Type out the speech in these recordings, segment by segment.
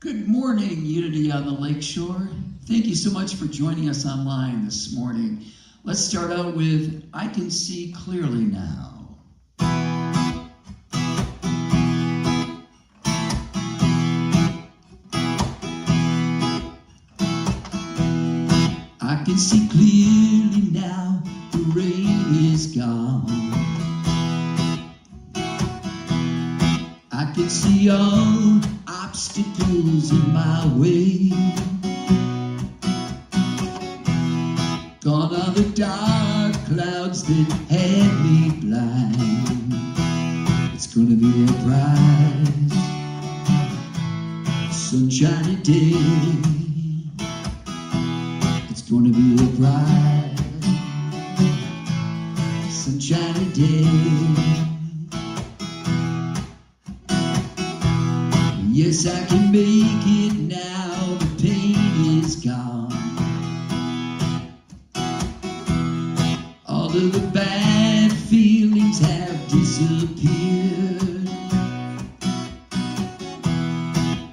Good morning, Unity on the Lakeshore. Thank you so much for joining us online this morning. Let's start out with I Can See Clearly Now. I can see clearly now, the rain is gone. I can see all obstacles in my way. Gone are the dark clouds that had me blind. It's gonna be a bright, sunshiny day. It's gonna be a bright, sunshiny day. Yes, I can make it now, the pain is gone. All of the bad feelings have disappeared.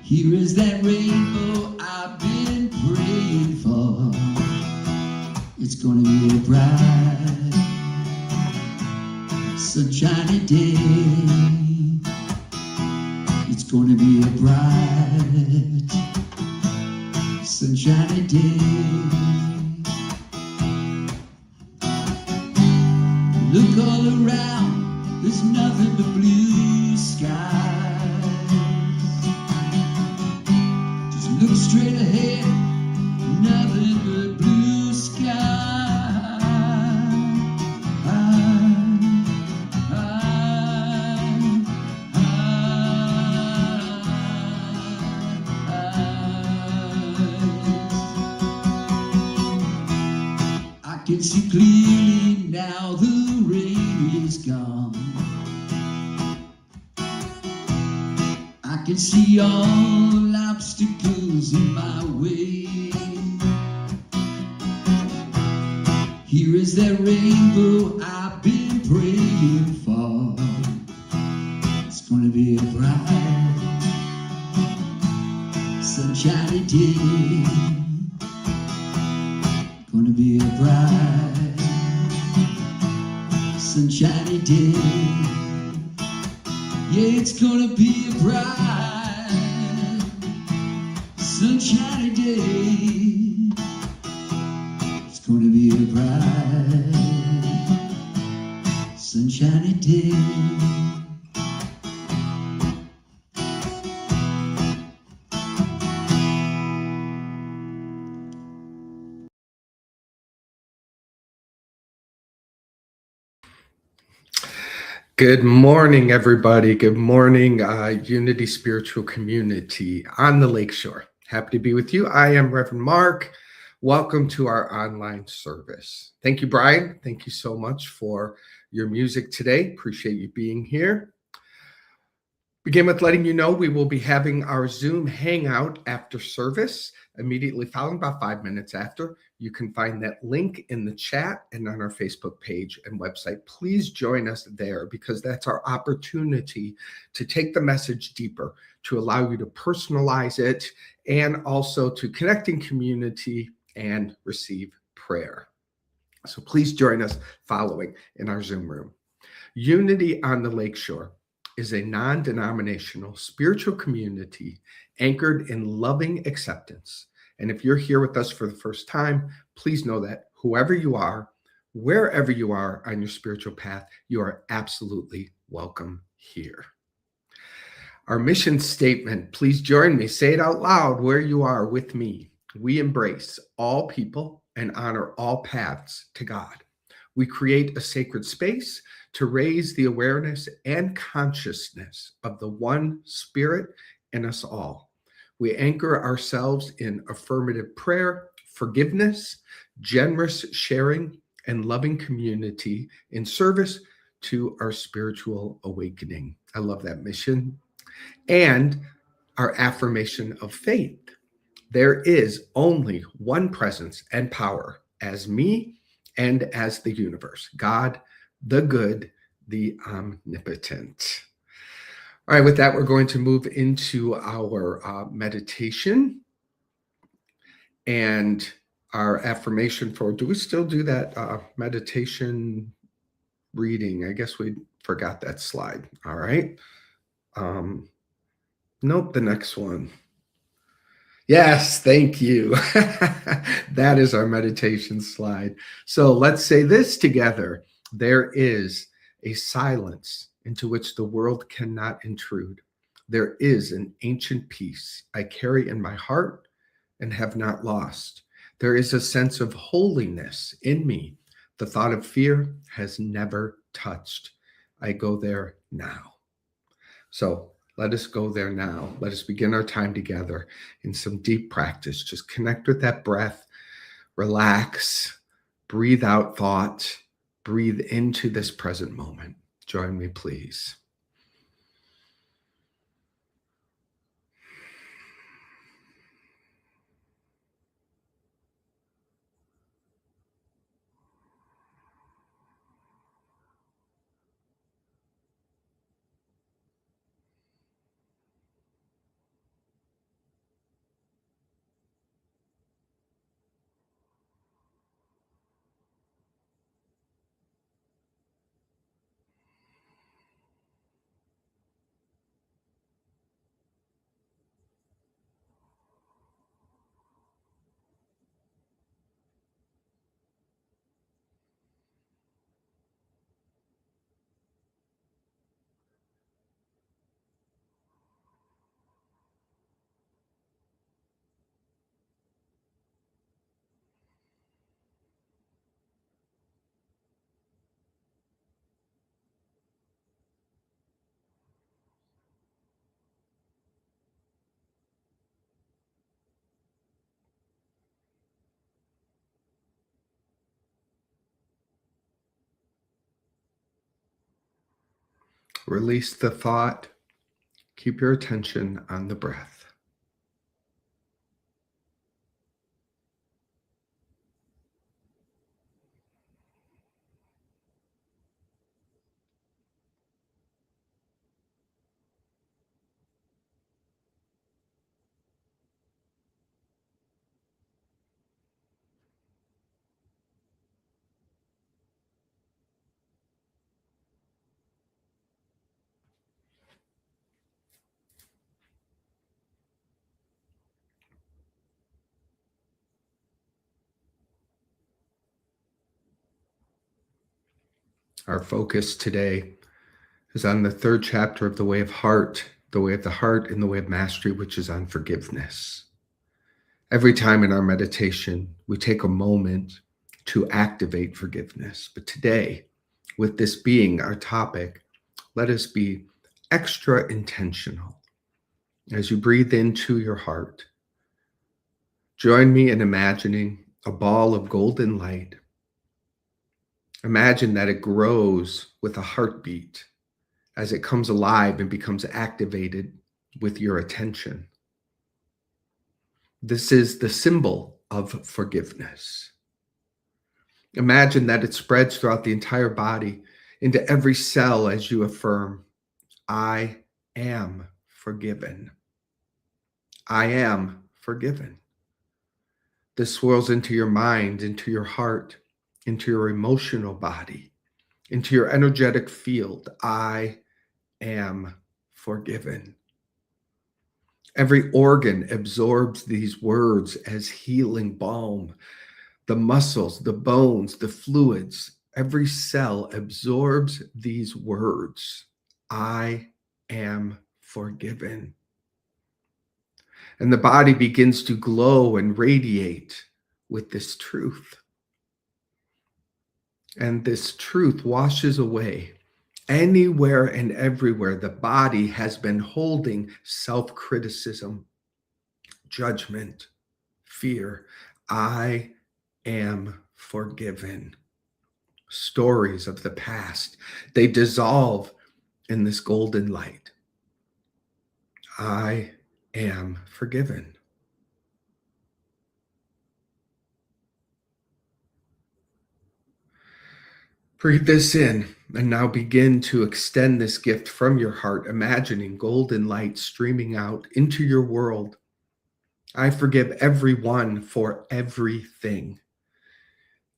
Here is that rainbow I've been praying for. It's gonna be a bright, sunshiny day. It's gonna be a bright, sunshiny day. Look all around, there's nothing but blue skies. Just look straight ahead, nothing but blue skies. I can see clearly now, the rain is gone. I can see all obstacles in my way. Here is that rainbow I've been praying for. It's gonna be a bright, sunshiny day. Gonna be a bright, sunshiny day. Yeah, it's gonna be a bright, sunshiny day. It's gonna be a bright, sunshiny day. Good morning, everybody. Good morning, Unity Spiritual Community on the Lakeshore. Happy to be with you. I am Reverend Mark. Welcome to our online service. Thank you, Brian. Thank you so much for your music today. Appreciate you being here. Begin with letting you know we will be having our Zoom hangout after service, immediately following, about 5 minutes after. You can find that link in the chat and on our Facebook page and website. Please join us there, because that's our opportunity to take the message deeper, to allow you to personalize it, and also to connect in community and receive prayer. So please join us following in our Zoom room. Unity on the Lakeshore is a non-denominational spiritual community anchored in loving acceptance. And if you're here with us for the first time, please know that whoever you are, wherever you are on your spiritual path, you are absolutely welcome here. Our mission statement, please join me. Say it out loud where you are with me. We embrace all people and honor all paths to God. We create a sacred space to raise the awareness and consciousness of the one Spirit in us all. We anchor ourselves in affirmative prayer, forgiveness, generous sharing, and loving community in service to our spiritual awakening. I love that mission. And our affirmation of faith. There is only one presence and power as me and as the universe, God, the good, the omnipotent. All right, with that, we're going to move into our meditation and our affirmation for, do we still do that meditation reading? I guess we forgot that slide. All right. Nope, the next one. Yes, thank you. That is our meditation slide. So let's say this together. There is a silence into which the world cannot intrude. There is an ancient peace I carry in my heart and have not lost. There is a sense of holiness in me. The thought of fear has never touched. I go there now. So let us go there now. Let us begin our time together in some deep practice. Just connect with that breath, relax, breathe out thought, breathe into this present moment. Join me, please. Release the thought. Keep your attention on the breath. Our focus today is on the third chapter of the way of heart, the way of the heart and the way of mastery, which is on forgiveness. Every time in our meditation, we take a moment to activate forgiveness. But today, with this being our topic, let us be extra intentional. As you breathe into your heart, join me in imagining a ball of golden light. Imagine that it grows with a heartbeat as it comes alive and becomes activated with your attention. This is the symbol of forgiveness. Imagine that it spreads throughout the entire body into every cell as you affirm, I am forgiven. I am forgiven. This swirls into your mind, into your heart, into your emotional body, into your energetic field. I am forgiven. Every organ absorbs these words as healing balm. The muscles, the bones, the fluids, every cell absorbs these words. I am forgiven. And the body begins to glow and radiate with this truth. And this truth washes away anywhere and everywhere the body has been holding self-criticism, judgment, fear. I am forgiven. Stories of the past, they dissolve in this golden light. I am forgiven. Breathe this in and now begin to extend this gift from your heart, imagining golden light streaming out into your world. I forgive everyone for everything.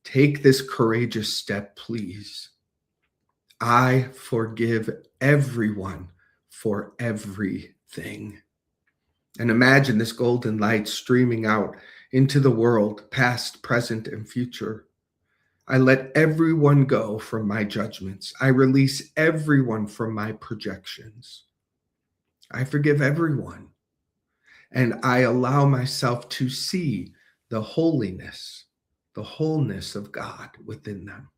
Take this courageous step, please. I forgive everyone for everything. And imagine this golden light streaming out into the world, past, present, and future. I let everyone go from my judgments. I release everyone from my projections. I forgive everyone. And I allow myself to see the holiness, the wholeness of God within them,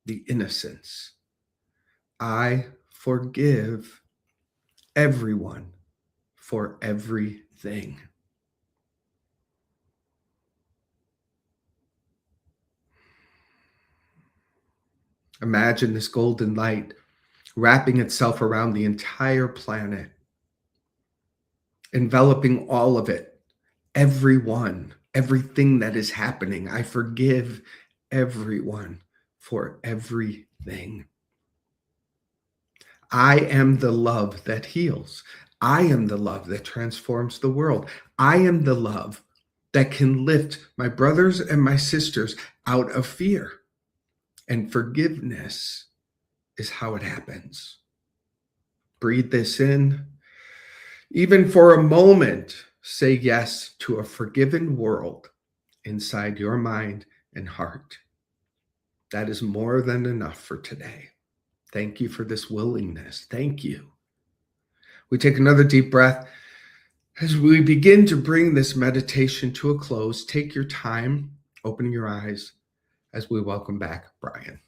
the innocence. I forgive everyone for everything. Imagine this golden light wrapping itself around the entire planet, enveloping all of it, everyone, everything that is happening. I forgive everyone for everything. I am the love that heals. I am the love that transforms the world. I am the love that can lift my brothers and my sisters out of fear. And forgiveness is how it happens. Breathe this in. Even for a moment, say yes to a forgiven world inside your mind and heart. That is more than enough for today. Thank you for this willingness. Thank you. We take another deep breath. As we begin to bring this meditation to a close, take your time opening your eyes as we welcome back Brian.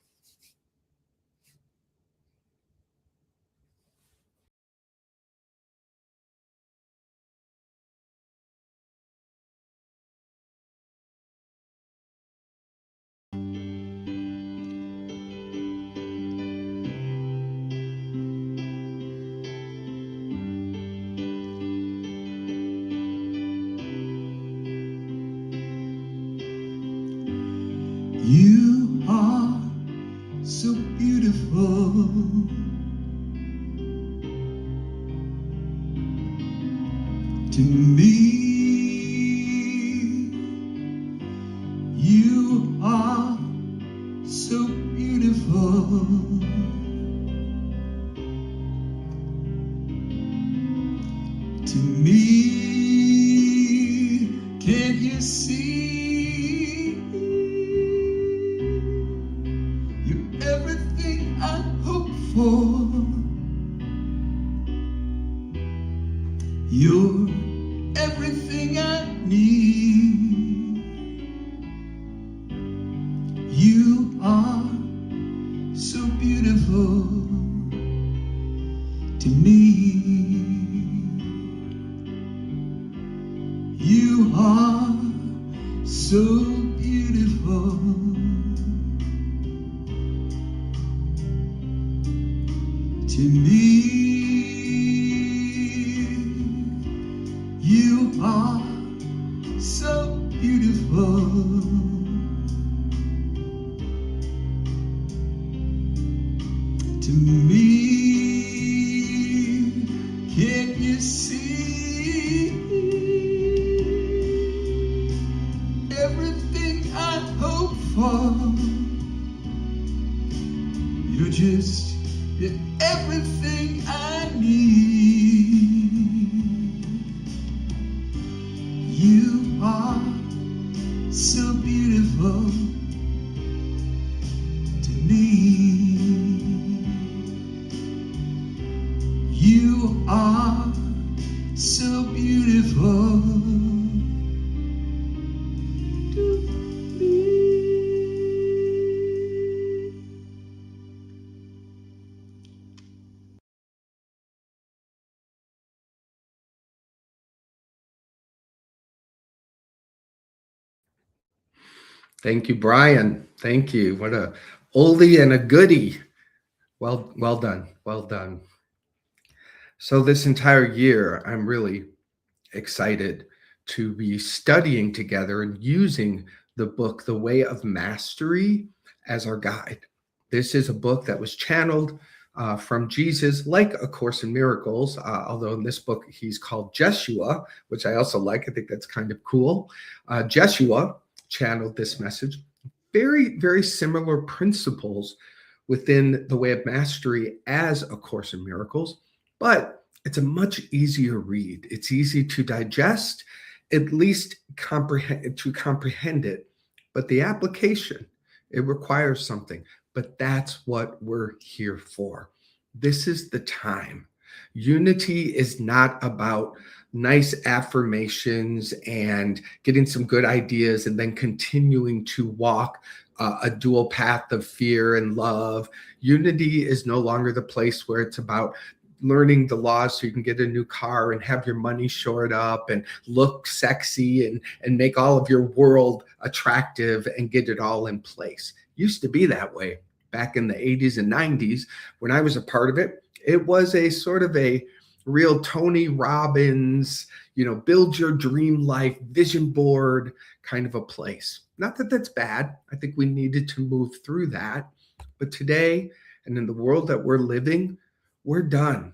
You are so beautiful to me. You are so beautiful to me. Can't you see? You're everything You're everything I need. You are so beautiful to me. You are so beautiful to me. You are so beautiful to me. Can't you see everything I hope for? You're everything I need. You are so beautiful to me. You are so beautiful to me. Thank you, Brian. Thank you. What a oldie and a goodie. Well done. Well done. So this entire year, I'm really excited to be studying together and using the book, The Way of Mastery, as our guide. This is a book that was channeled from Jesus, like A Course in Miracles, although in this book he's called Jeshua, which I also like. I think that's kind of cool. Jeshua channeled this message. Very, very similar principles within The Way of Mastery as A Course in Miracles, but it's a much easier read. It's easy to digest, at least comprehend it. But the application, it requires something. But that's what we're here for. This is the time. Unity is not about nice affirmations and getting some good ideas and then continuing to walk a dual path of fear and love. Unity is no longer the place where it's about learning the laws so you can get a new car and have your money shored up and look sexy and make all of your world attractive and get it all in place. Used to be that way back in the 80s and 90s when I was a part of it. It was a sort of a real Tony Robbins, build your dream life vision board kind of a place. Not that that's bad. I think we needed to move through that. But today, and in the world that we're living, we're done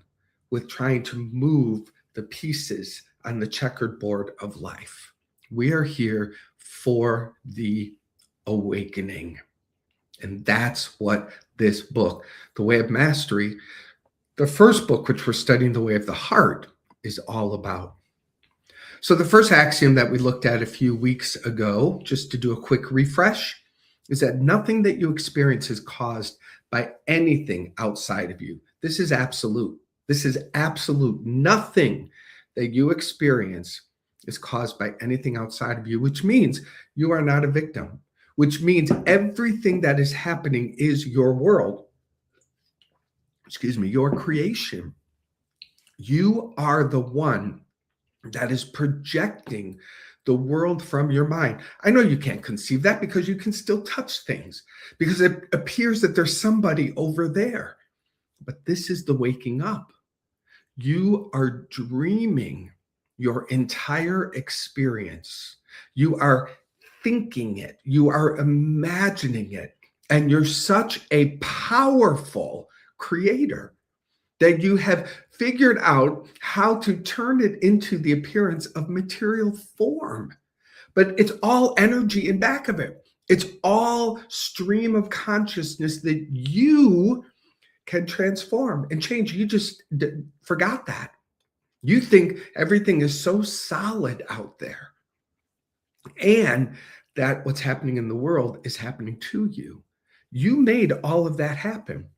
with trying to move the pieces on the checkered board of life. We are here for the awakening. And that's what this book, The Way of Mastery, the first book, which we're studying, The Way of the Heart, is all about. So the first axiom that we looked at a few weeks ago, just to do a quick refresh, is that nothing that you experience is caused by anything outside of you. This is absolute. This is absolute. Nothing that you experience is caused by anything outside of you, which means you are not a victim, which means everything that is happening is your world. Your creation. You are the one that is projecting the world from your mind. I know you can't conceive that because you can still touch things, because it appears that there's somebody over there. But this is the waking up. You are dreaming your entire experience. You are thinking it. You are imagining it. And you're such a powerful creator that you have figured out how to turn it into the appearance of material form. But it's all energy in back of it. It's all stream of consciousness that you can transform and change. You just forgot that. You think everything is so solid out there, and that what's happening in the world is happening to you. You made all of that happen,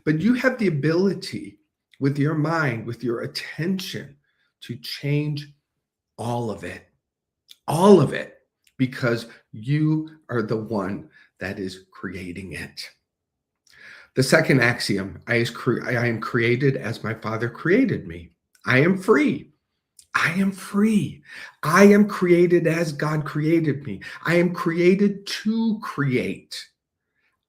but you have the ability with your mind, with your attention, to change all of it, because you are the one that is creating it. The second axiom, I am created as my Father created me. I am free. I am free. I am created as God created me. I am created to create.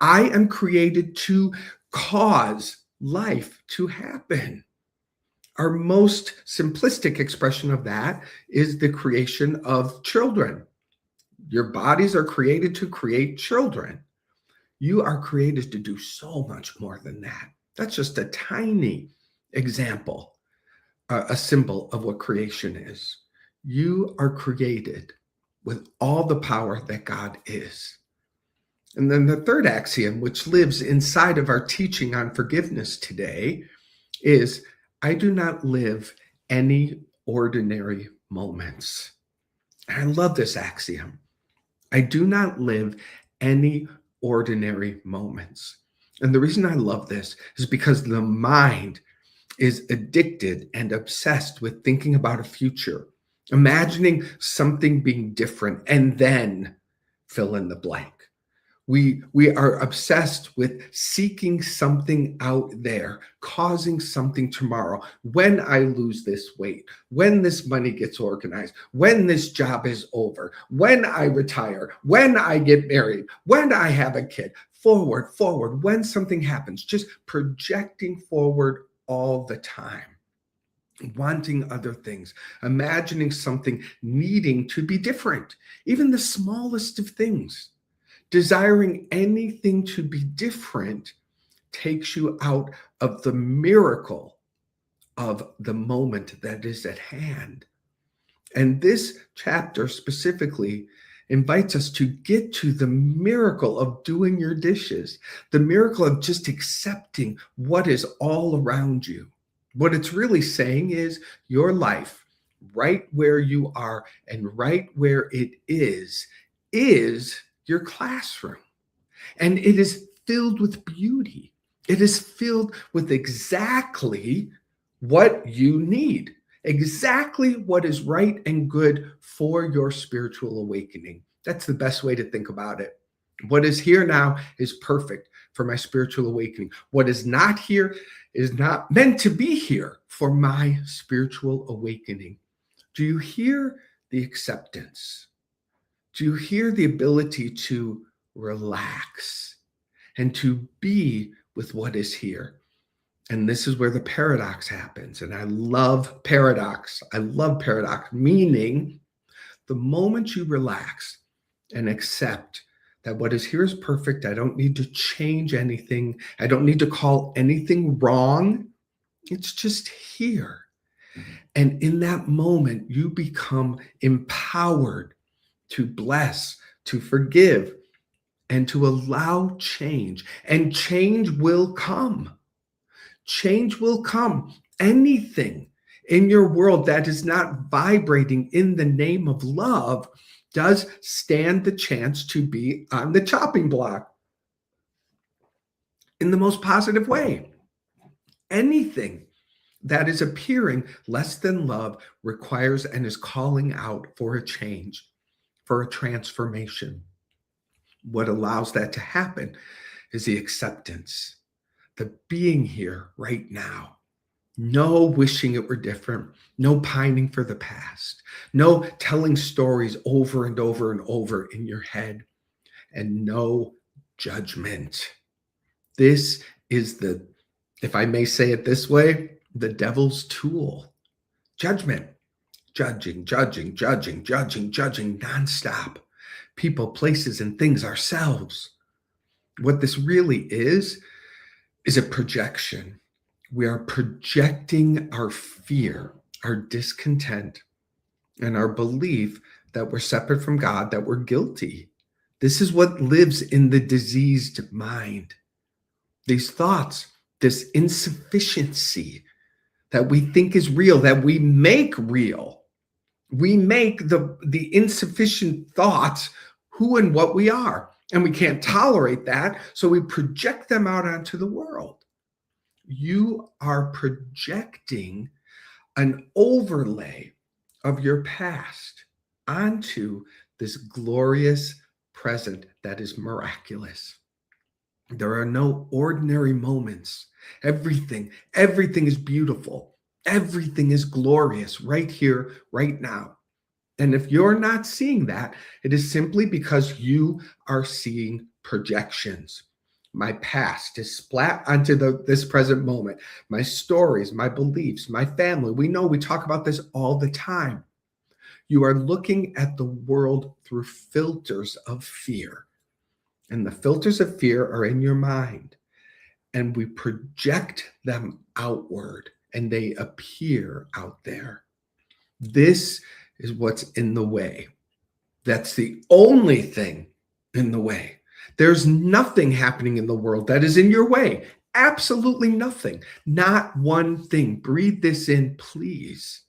I am created to cause life to happen. Our most simplistic expression of that is the creation of children. Your bodies are created to create children. You are created to do so much more than that. That's just a tiny example, a symbol of what creation is. You are created with all the power that God is. And then the third axiom, which lives inside of our teaching on forgiveness today, is I do not live any ordinary moments. And I love this axiom. I do not live any ordinary moments. And the reason I love this is because the mind is addicted and obsessed with thinking about a future, imagining something being different, and then fill in the blank. We are obsessed with seeking something out there, causing something tomorrow. When I lose this weight, when this money gets organized, when this job is over, when I retire, when I get married, when I have a kid, forward, when something happens, just projecting forward all the time, wanting other things, imagining something needing to be different, even the smallest of things. Desiring anything to be different takes you out of the miracle of the moment that is at hand. And this chapter specifically invites us to get to the miracle of doing your dishes, the miracle of just accepting what is all around you. What it's really saying is your life, right where you are and right where it is your classroom. And it is filled with beauty. It is filled with exactly what you need, exactly what is right and good for your spiritual awakening. That's the best way to think about it. What is here now is perfect for my spiritual awakening. What is not here is not meant to be here for my spiritual awakening. Do you hear the acceptance? Do you hear the ability to relax and to be with what is here? And this is where the paradox happens. And I love paradox. I love paradox, meaning the moment you relax and accept that what is here is perfect, I don't need to change anything. I don't need to call anything wrong. It's just here. And in that moment, you become empowered to bless, to forgive, and to allow change. And change will come. Change will come. Anything in your world that is not vibrating in the name of love does stand the chance to be on the chopping block in the most positive way. Anything that is appearing less than love requires and is calling out for a change, for a transformation. What allows that to happen is the acceptance, the being here right now. No wishing it were different, no pining for the past, no telling stories over and over and over in your head, and no judgment. This is if I may say it this way, the devil's tool. Judgment. Judging nonstop. People, places, and things, ourselves. What this really is a projection. We are projecting our fear, our discontent, and our belief that we're separate from God, that we're guilty. This is what lives in the diseased mind. These thoughts, this insufficiency that we think is real, that we make real. We make the insufficient thoughts who and what we are. And we can't tolerate that, so we project them out onto the world. You are projecting an overlay of your past onto this glorious present that is miraculous. There are no ordinary moments. Everything is beautiful. Everything is glorious right here, right now. And if you're not seeing that, it is simply because you are seeing projections. My past is splat onto this present moment. My stories, my beliefs, my family. We talk about this all the time. You are looking at the world through filters of fear. And the filters of fear are in your mind. And we project them outward and they appear out there. This is what's in the way. That's the only thing in the way. There's nothing happening in the world that is in your way. Absolutely nothing. Not one thing. Breathe this in, please.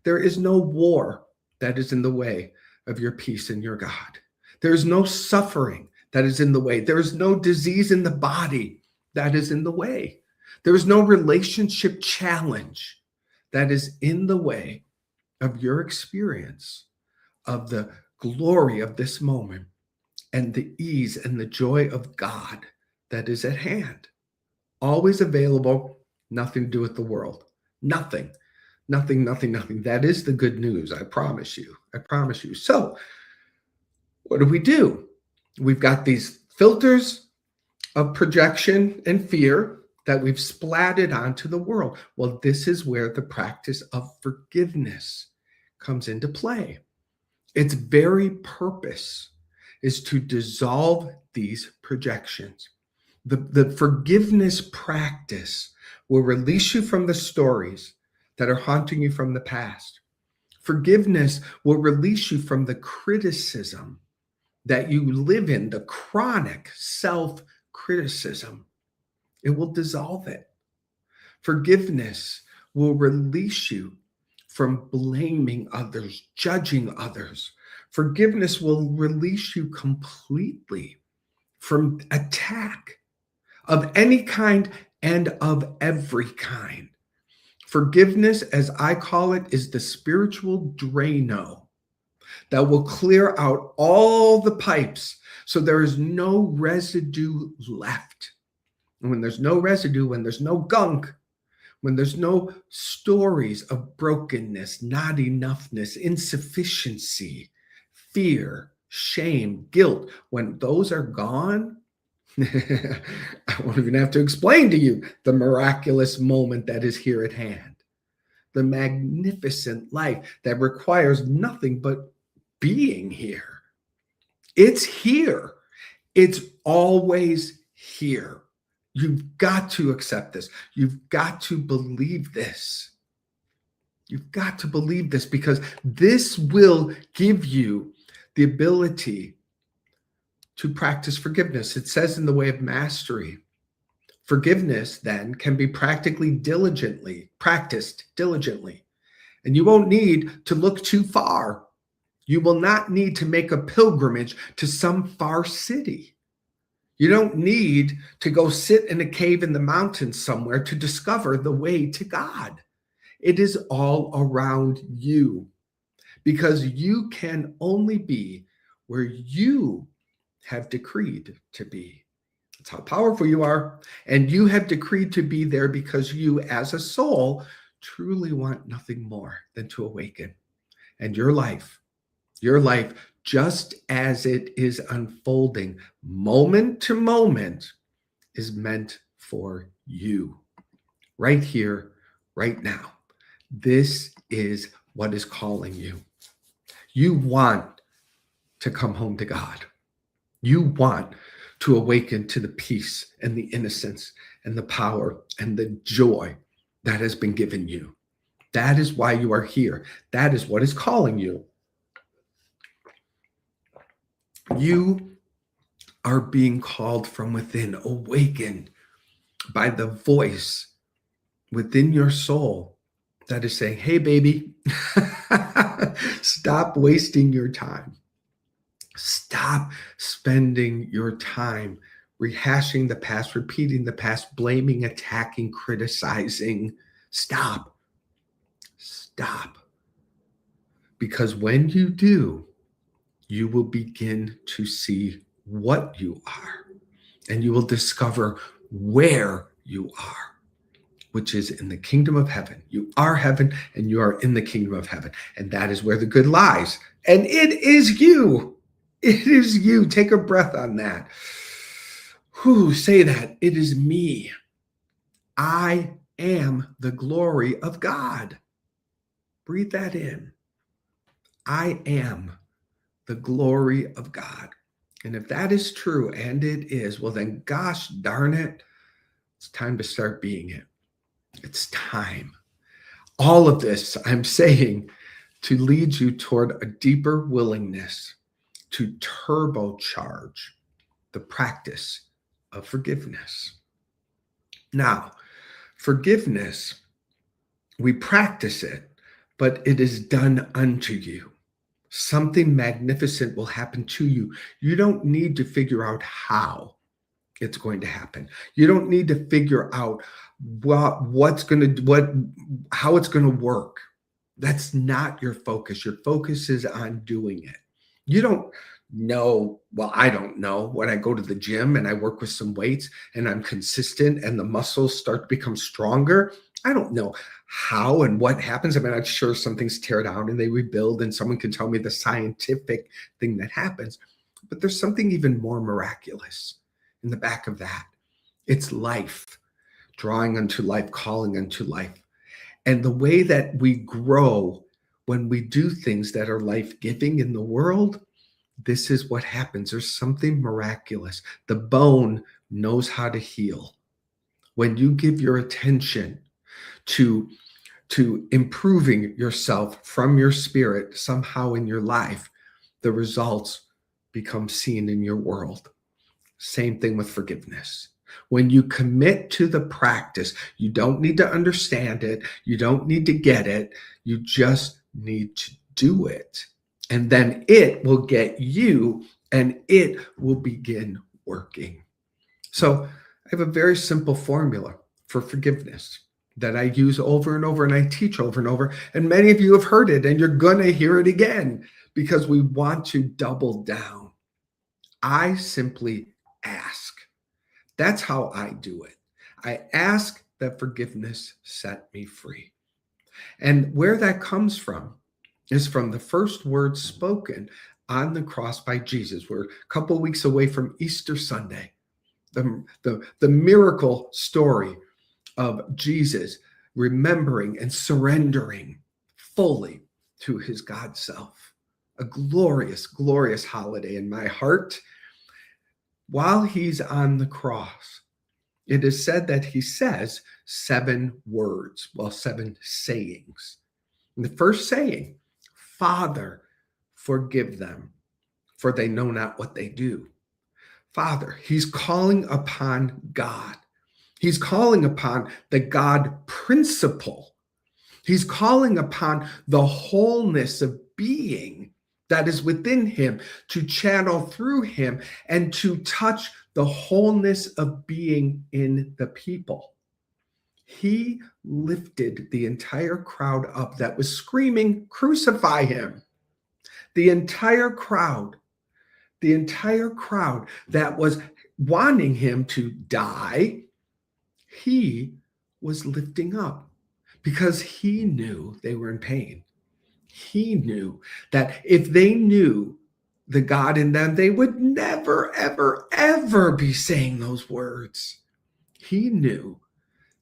There is no war that is in the way of your peace and your God. There is no suffering that is in the way. There is no disease in the body that is in the way. There is no relationship challenge that is in the way of your experience of the glory of this moment and the ease and the joy of God that is at hand. Always available, nothing to do with the world. Nothing. That is the good news. I promise you. So what do? We've got these filters of projection and fear that we've splatted onto the world. Well, this is where the practice of forgiveness comes into play. Its very purpose is to dissolve these projections. The forgiveness practice will release you from the stories that are haunting you from the past. Forgiveness will release you from the criticism that you live in, the chronic self-criticism. It will dissolve it. Forgiveness will release you from blaming others, judging others. Forgiveness will release you completely from attack of any kind and of every kind. Forgiveness, as I call it, is the spiritual Drano that will clear out all the pipes so there is no residue left. And when there's no residue, when there's no gunk, when there's no stories of brokenness, not enoughness, insufficiency, fear, shame, guilt, when those are gone, I won't even have to explain to you the miraculous moment that is here at hand. The magnificent life that requires nothing but being here. It's here. It's always here. You've got to accept this. You've got to believe this. You've got to believe this because this will give you the ability to practice forgiveness. It says in the way of mastery, forgiveness then can be practiced diligently. And you won't need to look too far. You will not need to make a pilgrimage to some far city. You don't need to go sit in a cave in the mountains somewhere to discover the way to God. It is all around you because you can only be where you have decreed to be. That's how powerful you are. And you have decreed to be there because you, as a soul, truly want nothing more than to awaken. And your life, just as it is unfolding moment to moment, is meant for you. Right here, right now. This is what is calling you. You want to come home to God. You want to awaken to the peace and the innocence and the power and the joy that has been given you. That is why you are here. That is what is calling you. You are being called from within, awakened by the voice within your soul that is saying, hey, baby, stop wasting your time. Stop spending your time rehashing the past, repeating the past, blaming, attacking, criticizing. Stop. stop. Because when you do, you will begin to see what you are, and you will discover where you are, which is in the kingdom of heaven. You are heaven, and you are in the kingdom of heaven. And that is where the good lies. And it is you. It is you. Take a breath on that. Whew, say that. It is me. I am the glory of God. Breathe that in. I am the glory of God. And if that is true, and it is, well, then gosh darn it, it's time to start being it. It's time. All of this I'm saying to lead you toward a deeper willingness to turbocharge the practice of forgiveness. Now, forgiveness, we practice it, but it is done unto you. Something magnificent will happen to you. You don't need to figure out how it's going to happen. You don't need to figure out how it's going to work. That's not your focus. Your focus is on doing it. You don't know, well, I don't know, when I go to the gym and I work with some weights and I'm consistent and the muscles start to become stronger. I don't know how and what happens. I mean, I'm sure some things tear down and they rebuild, and someone can tell me the scientific thing that happens. But there's something even more miraculous in the back of that. It's life, drawing unto life, calling unto life. And the way that we grow when we do things that are life-giving in the world, this is what happens. There's something miraculous. The bone knows how to heal. When you give your attention to improving yourself from your spirit somehow in your life, the results become seen in your world. Same thing with forgiveness. When you commit to the practice, you don't need to understand it. You don't need to get it. You just need to do it. And then it will get you, and it will begin working. So I have a very simple formula for forgiveness that I use over and over, and I teach over and over. And many of you have heard it, and you're going to hear it again because we want to double down. I simply ask. That's how I do it. I ask that forgiveness set me free. And where that comes from is from the first words spoken on the cross by Jesus. We're a couple weeks away from Easter Sunday, the miracle story of Jesus remembering and surrendering fully to his God self. A glorious, glorious holiday in my heart. While he's on the cross, it is said that he says 7 words, 7 sayings. And the first saying, Father, forgive them, for they know not what they do. Father, he's calling upon God. He's calling upon the God principle. He's calling upon the wholeness of being that is within him to channel through him and to touch the wholeness of being in the people. He lifted the entire crowd up that was screaming, crucify him. The entire crowd that was wanting him to die, he was lifting up because he knew they were in pain. He knew that if they knew the God in them, they would never, ever, ever be saying those words. He knew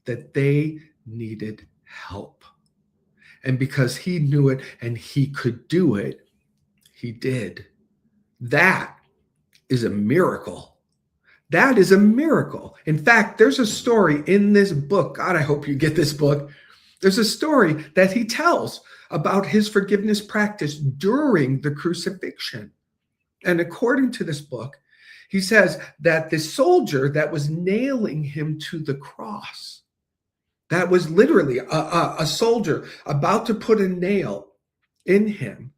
that they needed help. And because he knew it and he could do it, he did. That is a miracle. That is a miracle. In fact, there's a story in this book. God, I hope you get this book. There's a story that he tells about his forgiveness practice during the crucifixion. And according to this book, he says that the soldier that was nailing him to the cross, that was literally a soldier about to put a nail in him,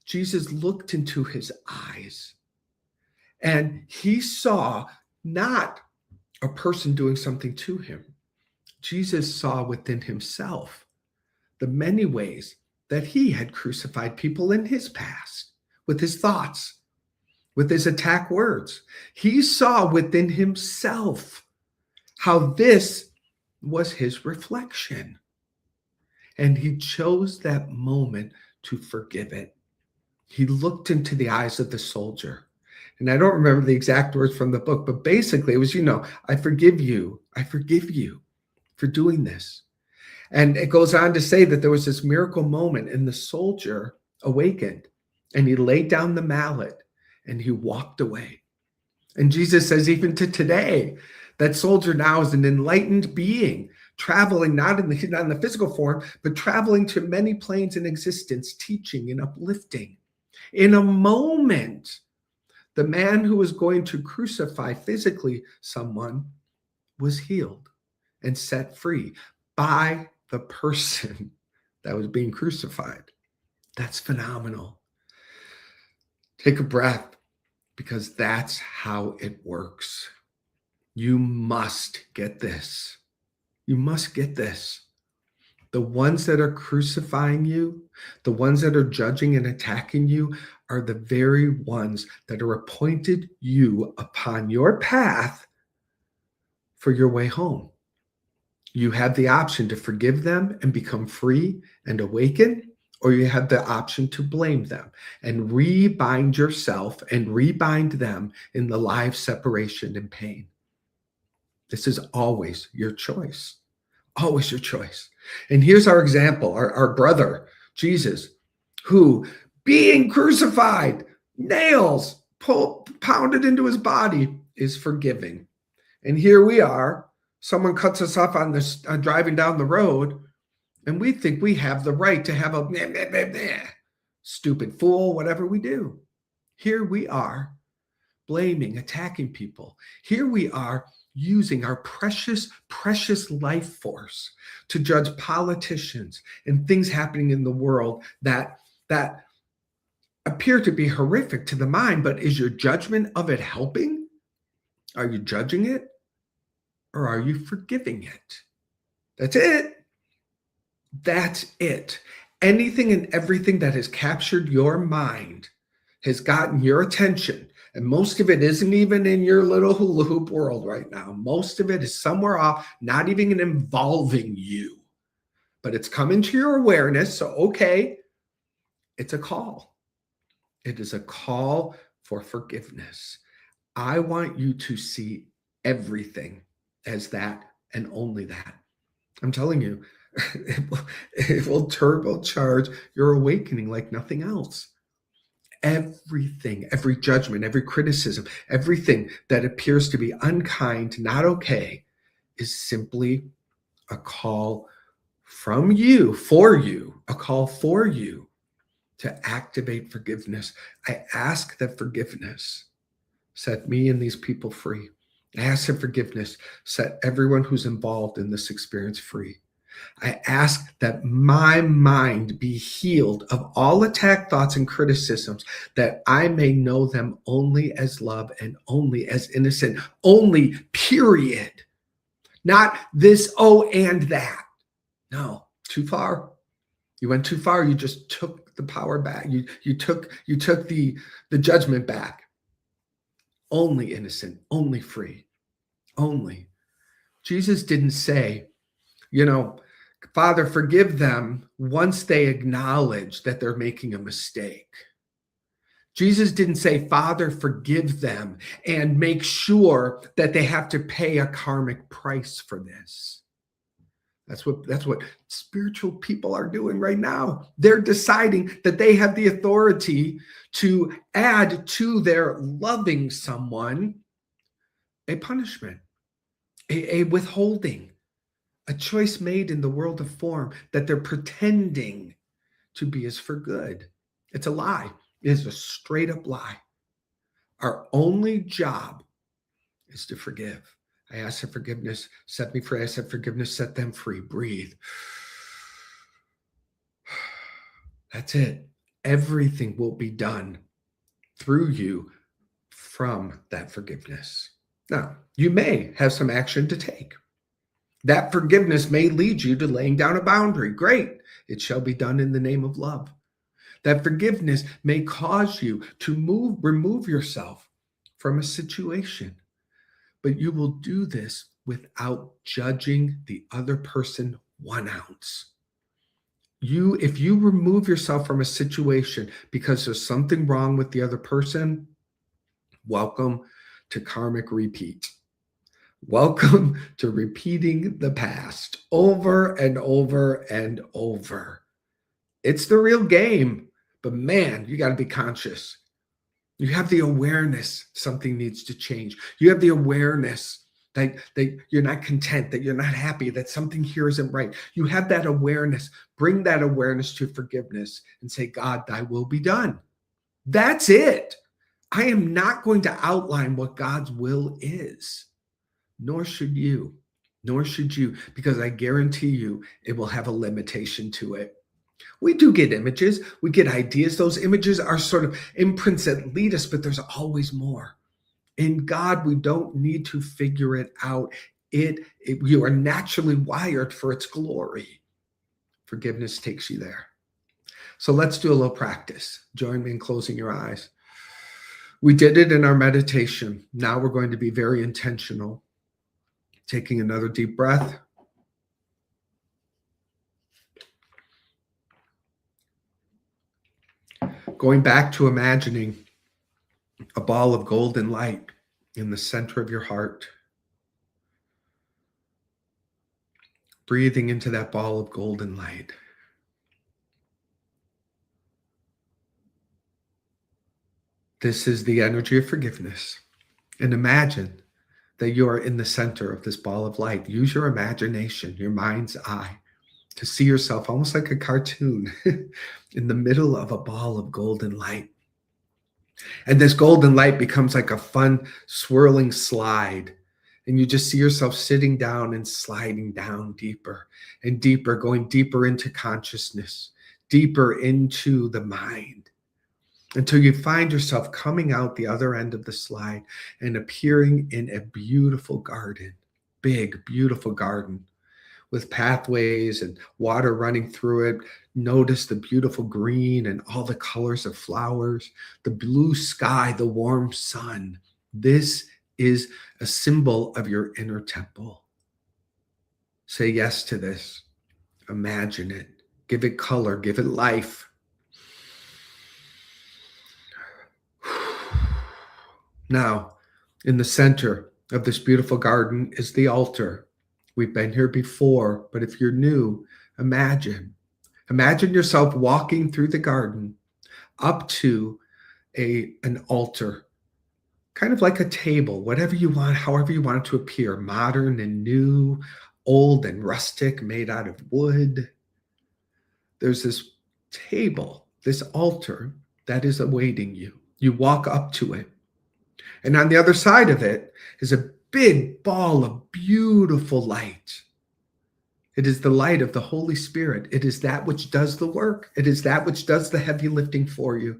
Jesus looked into his eyes and he saw not a person doing something to him. Jesus saw within himself the many ways that he had crucified people in his past with his thoughts, with his attack words. He saw within himself how this was his reflection. And he chose that moment to forgive it. He looked into the eyes of the soldier. And I don't remember the exact words from the book, but basically it was, I forgive you. I forgive you for doing this. And it goes on to say that there was this miracle moment and the soldier awakened and he laid down the mallet and he walked away. And Jesus says, even to today, that soldier now is an enlightened being, traveling not in the physical form, but traveling to many planes in existence, teaching and uplifting. In a moment, the man who was going to crucify physically someone was healed and set free by the person that was being crucified. That's phenomenal. Take a breath, because that's how it works. You must get this. You must get this. The ones that are crucifying you, the ones that are judging and attacking you, are the very ones that are appointed you upon your path for your way home. You have the option to forgive them and become free and awaken, or you have the option to blame them and rebind yourself and rebind them in the life separation and pain. This is always your choice. Always your choice. And here's our example, our brother, Jesus, who, being crucified, nails pounded into his body, is forgiving. And here we are, someone cuts us off on this driving down the road, and we think we have the right to have a stupid fool, whatever we do. Here we are blaming, attacking people. Here we are using our precious, precious life force to judge politicians and things happening in the world that appear to be horrific to the mind, but is your judgment of it helping? Are you judging it, or are you forgiving it? That's it. That's it. Anything and everything that has captured your mind has gotten your attention. And most of it isn't even in your little hula hoop world right now. Most of it is somewhere off, not even involving you. But it's come into your awareness. So, okay, it's a call. It is a call for forgiveness. I want you to see everything as that and only that. I'm telling you, it will turbocharge your awakening like nothing else. Everything, every judgment, every criticism, everything that appears to be unkind, not okay, is simply a call from you, for you, a call for you to activate forgiveness. I ask that forgiveness set me and these people free. I ask that forgiveness set everyone who's involved in this experience free. I ask that my mind be healed of all attack thoughts and criticisms, that I may know them only as love and only as innocent, only, period. Not this, oh, and that. No, too far. You went too far. You just took the power back. You took the judgment back. Only innocent, only free, only. Jesus didn't say, Father, forgive them once they acknowledge that they're making a mistake. Jesus didn't say, Father, forgive them and make sure that they have to pay a karmic price for this. That's what spiritual people are doing right now. They're deciding that they have the authority to add to their loving someone a punishment, a withholding, a choice made in the world of form that they're pretending to be is for good. It's a lie. It is a straight up lie. Our only job is to forgive. I ask for forgiveness, set me free. I said forgiveness, set them free. Breathe. That's it. Everything will be done through you from that forgiveness. Now, you may have some action to take. That forgiveness may lead you to laying down a boundary. Great. It shall be done in the name of love. That forgiveness may cause you to remove yourself from a situation, but you will do this without judging the other person 1 ounce. If you remove yourself from a situation because there's something wrong with the other person, welcome to karmic repeat. Welcome to repeating the past over and over and over. It's the real game, but man, you got to be conscious. You have the awareness something needs to change. You have the awareness that you're not content, that you're not happy, that something here isn't right. You have that awareness. Bring that awareness to forgiveness and say, God, thy will be done. That's it. I am not going to outline what God's will is, nor should you, because I guarantee you it will have a limitation to it. We do get images, we get ideas. Those images are sort of imprints that lead us, but there's always more. In God, we don't need to figure it out. You are naturally wired for its glory. Forgiveness takes you there. So let's do a little practice. Join me in closing your eyes. We did it in our meditation. Now we're going to be very intentional. Taking another deep breath. Going back to imagining a ball of golden light in the center of your heart. Breathing into that ball of golden light. This is the energy of forgiveness. And imagine that you are in the center of this ball of light. Use your imagination, your mind's eye, to see yourself almost like a cartoon in the middle of a ball of golden light. And this golden light becomes like a fun swirling slide. And you just see yourself sitting down and sliding down deeper and deeper, going deeper into consciousness, deeper into the mind, until you find yourself coming out the other end of the slide and appearing in a beautiful garden, big, beautiful garden with pathways and water running through it. Notice the beautiful green and all the colors of flowers, the blue sky, the warm sun. This is a symbol of your inner temple. Say yes to this. Imagine it. Give it color. Give it life. Now, in the center of this beautiful garden is the altar. We've been here before, but if you're new, imagine yourself walking through the garden up to an altar, kind of like a table, whatever you want, however you want it to appear, modern and new, old and rustic, made out of wood. There's this table, this altar that is awaiting you. You walk up to it. And on the other side of it is a big ball of beautiful light. It is the light of the Holy Spirit. It is that which does the work. It is that which does the heavy lifting for you.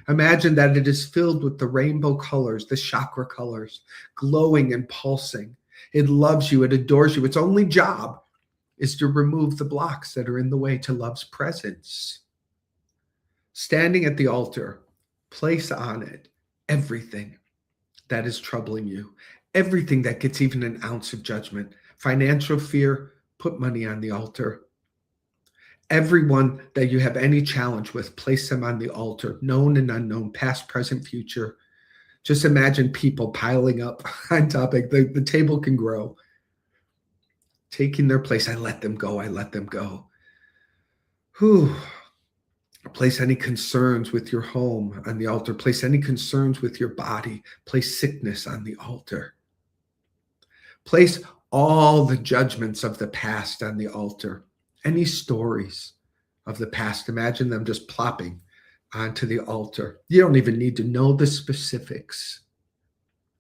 Imagine that it is filled with the rainbow colors, the chakra colors, glowing and pulsing. It loves you. It adores you. Its only job is to remove the blocks that are in the way to love's presence. Standing at the altar, place on it everything that is troubling you, everything that gets even an ounce of judgment. Financial fear, put money on the altar. Everyone that you have any challenge with, place them on the altar, known and unknown, past, present, future. Just imagine people piling up on top. The table can grow. Taking their place. I let them go. I let them go. Whew. Place any concerns with your home on the altar. Place any concerns with your body. Place sickness on the altar. Place all the judgments of the past on the altar. Any stories of the past, imagine them just plopping onto the altar. You don't even need to know the specifics.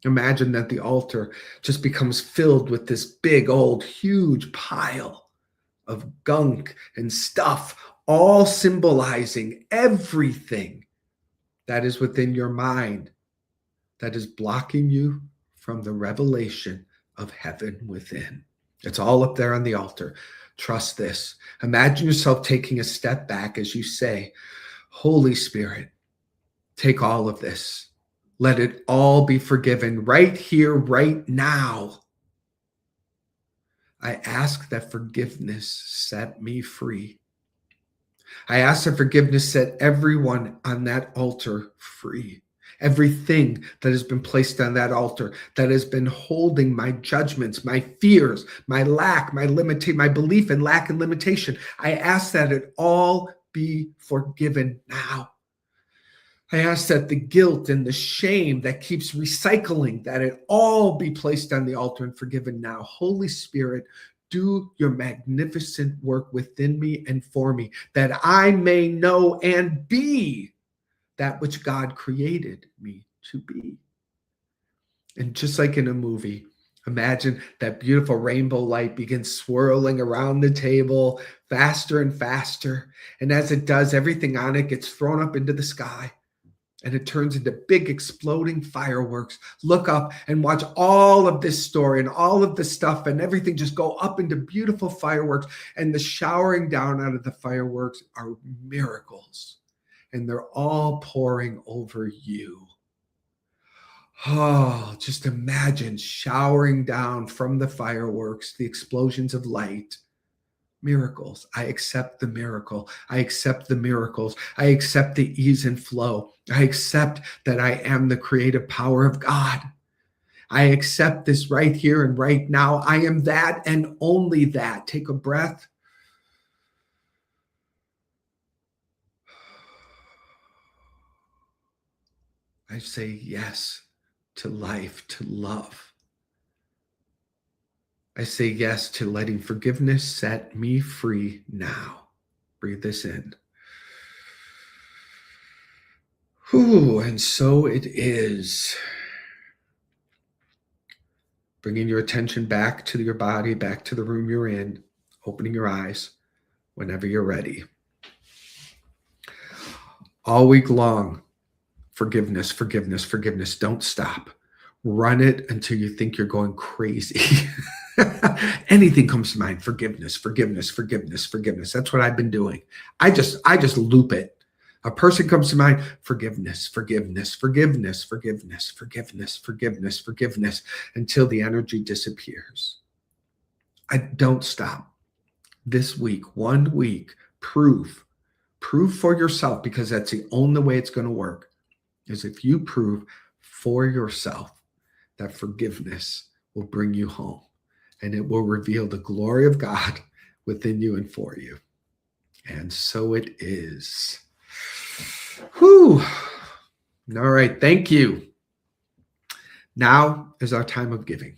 Imagine that the altar just becomes filled with this big, old, huge pile of gunk and stuff, all symbolizing everything that is within your mind that is blocking you from the revelation of heaven within. It's all up there on the altar. Trust this. Imagine yourself taking a step back as you say, Holy Spirit, take all of this. Let it all be forgiven right here, right now. I ask that forgiveness set me free. I ask that forgiveness set everyone on that altar free. Everything that has been placed on that altar that has been holding my judgments, my fears, my lack, my limitation, my belief in lack and limitation. I ask that it all be forgiven now. I ask that the guilt and the shame that keeps recycling, that it all be placed on the altar and forgiven now. Holy Spirit, do your magnificent work within me and for me, that I may know and be that which God created me to be. And just like in a movie, imagine that beautiful rainbow light begins swirling around the table faster and faster. And as it does, everything on it gets thrown up into the sky. And it turns into big exploding fireworks. Look up and watch all of this story and all of the stuff and everything just go up into beautiful fireworks. And the showering down out of the fireworks are miracles. And they're all pouring over you. Oh, just imagine showering down from the fireworks, the explosions of light. Miracles. I accept the miracle. I accept the miracles. I accept the ease and flow. I accept that I am the creative power of God. I accept this right here and right now. I am that and only that. Take a breath. I say yes to life, to love. I say yes to letting forgiveness set me free now. Breathe this in. Whew, and so it is. Bringing your attention back to your body, back to the room you're in, opening your eyes whenever you're ready. All week long, forgiveness, forgiveness, forgiveness. Don't stop. Run it until you think you're going crazy. Anything comes to mind, forgiveness, forgiveness, forgiveness, forgiveness. That's what I've been doing. I just loop it. A person comes to mind, forgiveness, forgiveness, forgiveness, forgiveness, forgiveness, forgiveness, forgiveness, until the energy disappears. I don't stop. This week, 1 week, prove for yourself, because that's the only way it's going to work, is if you prove for yourself that forgiveness will bring you home. And it will reveal the glory of God within you and for you. And so it is. Whew. All right. Thank you. Now is our time of giving.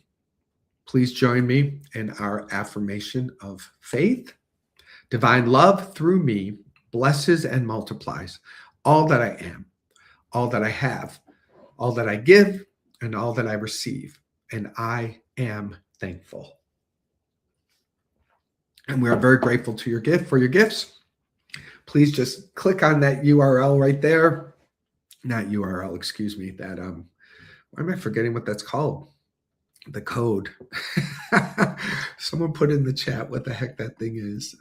Please join me in our affirmation of faith. Divine love through me blesses and multiplies all that I am, all that I have, all that I give, and all that I receive. And I am thankful. And we are very grateful to your gift for your gifts. Please just click on that URL right there. Not URL, excuse me. That why am I forgetting what that's called? The code. Someone put in the chat what the heck that thing is.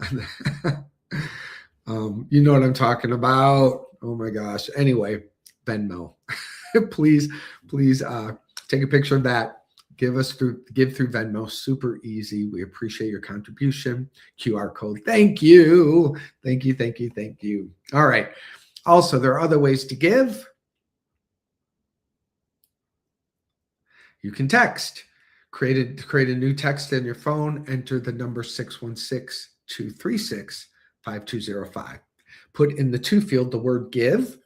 You know what I'm talking about. Oh my gosh. Anyway, Venmo. please take a picture of that. Give through Venmo. Super easy. We appreciate your contribution. QR code. Thank you. Thank you. Thank you. Thank you. All right. Also, there are other ways to give. You can text. Create a new text in your phone. Enter the number 616-236-5205. Put in the to field the word give.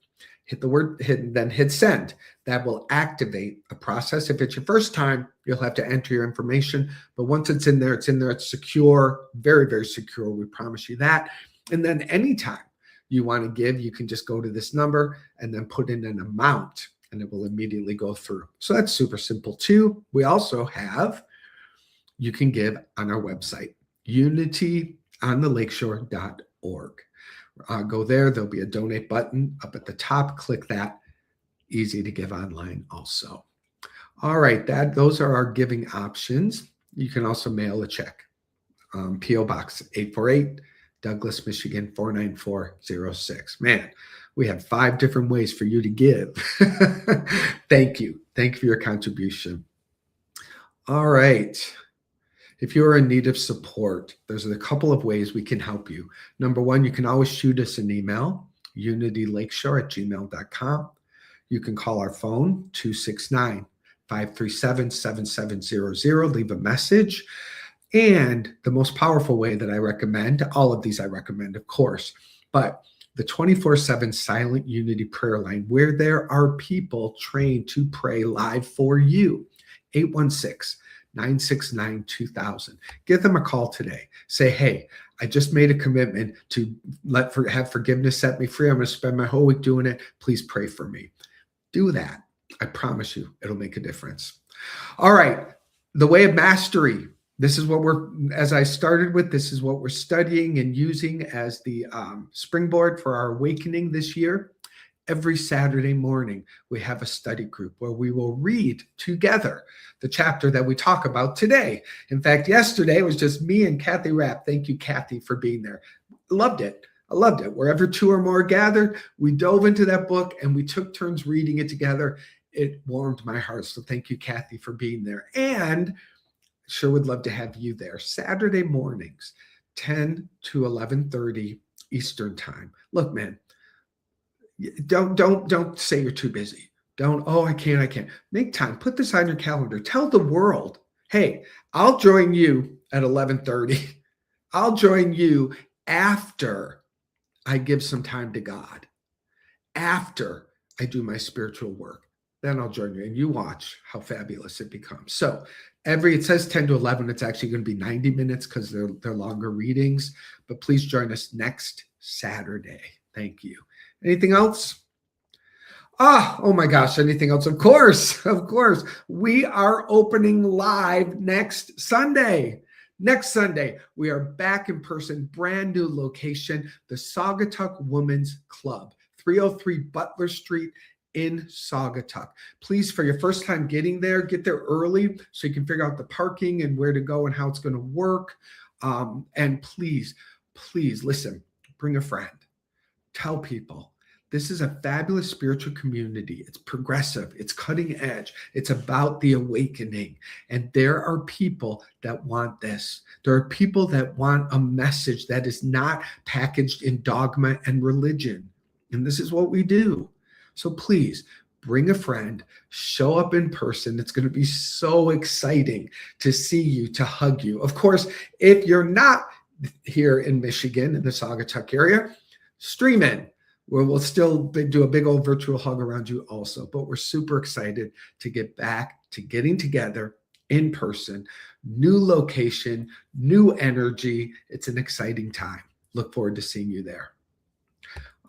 Then hit send. That will activate a process. If it's your first time, you'll have to enter your information. But once it's in there, it's secure, very, very secure. We promise you that. And then anytime you want to give, you can just go to this number and then put in an amount, and it will immediately go through. So that's super simple too. We also have, you can give on our website, unityontheLakeshore.org. Go there. There'll be a donate button up at the top. Click that. Easy to give online also. All right, those are our giving options. You can also mail a check. P.O. Box 848, Douglas, Michigan 49406. Man, we have 5 different ways for you to give. Thank you. Thank you for your contribution. All right. If you're in need of support, there's a couple of ways we can help you. Number one, you can always shoot us an email, unitylakeshore@gmail.com. You can call our phone, 269-537-7700. Leave a message. And the most powerful way that I recommend, all of these I recommend, of course, but the 24/7 silent unity prayer line, where there are people trained to pray live for you, 816-969-2000. Give them a call today. Say, hey, I just made a commitment to have forgiveness set me free. I'm going to spend my whole week doing it. Please pray for me. Do that. I promise you, it'll make a difference. All right. The way of mastery. This is what as I started with, this is what we're studying and using as the springboard for our awakening this year. Every Saturday morning, we have a study group where we will read together the chapter that we talk about today. In fact, yesterday it was just me and Kathy Rapp. Thank you, Kathy, for being there. Loved it. I loved it. Wherever 2 or more gathered, we dove into that book and we took turns reading it together. It warmed my heart. So thank you, Kathy, for being there. And sure would love to have you there. Saturday mornings, 10 to 11:30 Eastern time. Look, man, don't say you're too busy. I can't. Make time. Put this on your calendar. Tell the world, hey, I'll join you at 11:30. I'll join you after I give some time to God, after I do my spiritual work. Then I'll join you, and you watch how fabulous it becomes. So it says 10 to 11. It's actually going to be 90 minutes because they're longer readings. But please join us next Saturday. Thank you. Anything else? Oh my gosh, anything else? Of course. We are opening live next Sunday. Next Sunday, we are back in person, brand new location, the Saugatuck Women's Club, 303 Butler Street in Saugatuck. Please, for your first time getting there, get there early so you can figure out the parking and where to go and how it's going to work. And please listen, bring a friend. Tell people. This is a fabulous spiritual community. It's progressive. It's cutting edge. It's about the awakening. And there are people that want this. There are people that want a message that is not packaged in dogma and religion. And this is what we do. So please bring a friend, show up in person. It's going to be so exciting to see you, to hug you. Of course, if you're not here in Michigan, in the Saugatuck area, stream in, where we'll still do a big old virtual hug around you also. But we're super excited to get back to getting together in person, new location, new energy. It's an exciting time. Look forward to seeing you there.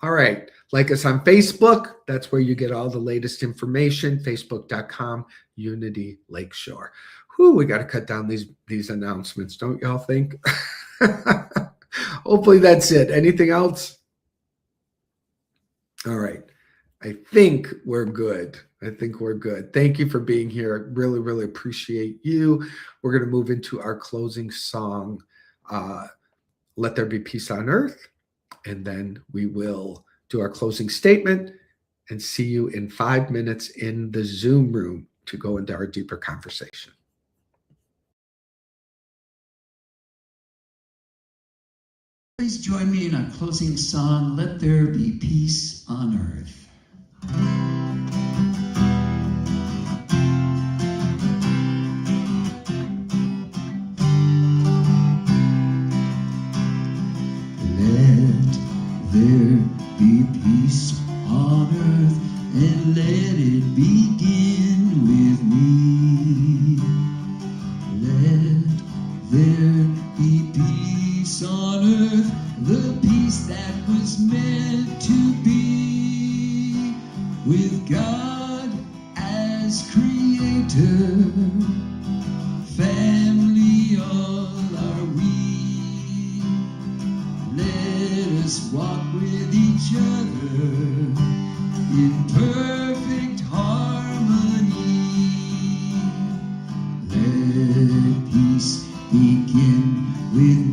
All right. Like us on Facebook. That's where you get all the latest information. Facebook.com, Unity Lakeshore. Whew, we got to cut down these announcements, don't y'all think? Hopefully that's it. Anything else? All right. I think we're good. Thank you for being here. Really, really appreciate you. We're going to move into our closing song, Let There Be Peace on Earth. And then we will do our closing statement and see you in 5 minutes in the Zoom room to go into our deeper conversation. Please join me in our closing song, Let There Be Peace on Earth. There be peace on earth, and let it begin with me. Let there be peace on earth, the peace that was meant to be, with God as creator, family all are we. Let us walk with each other in perfect harmony. Let peace begin with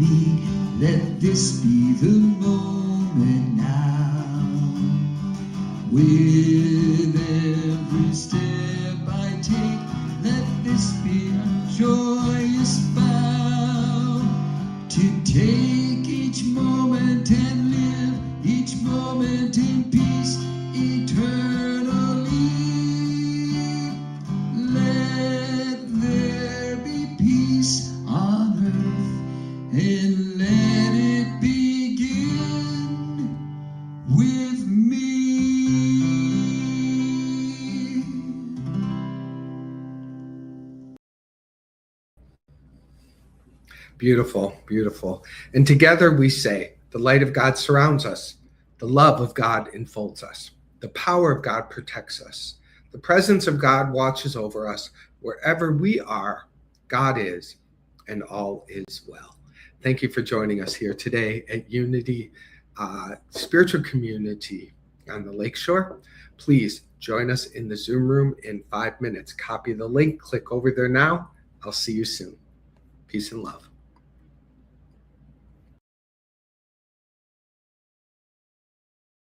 With every step I take, let this be a joyous vow to take each moment and live each moment in peace eternally. Let there be peace on earth, and let it begin with me. Beautiful, beautiful. And together we say, the light of God surrounds us. The love of God enfolds us. The power of God protects us. The presence of God watches over us. Wherever we are, God is, and all is well. Thank you for joining us here today at Unity Spiritual Community on the Lakeshore. Please join us in the Zoom room in 5 minutes. Copy the link, click over there now. I'll see you soon. Peace and love.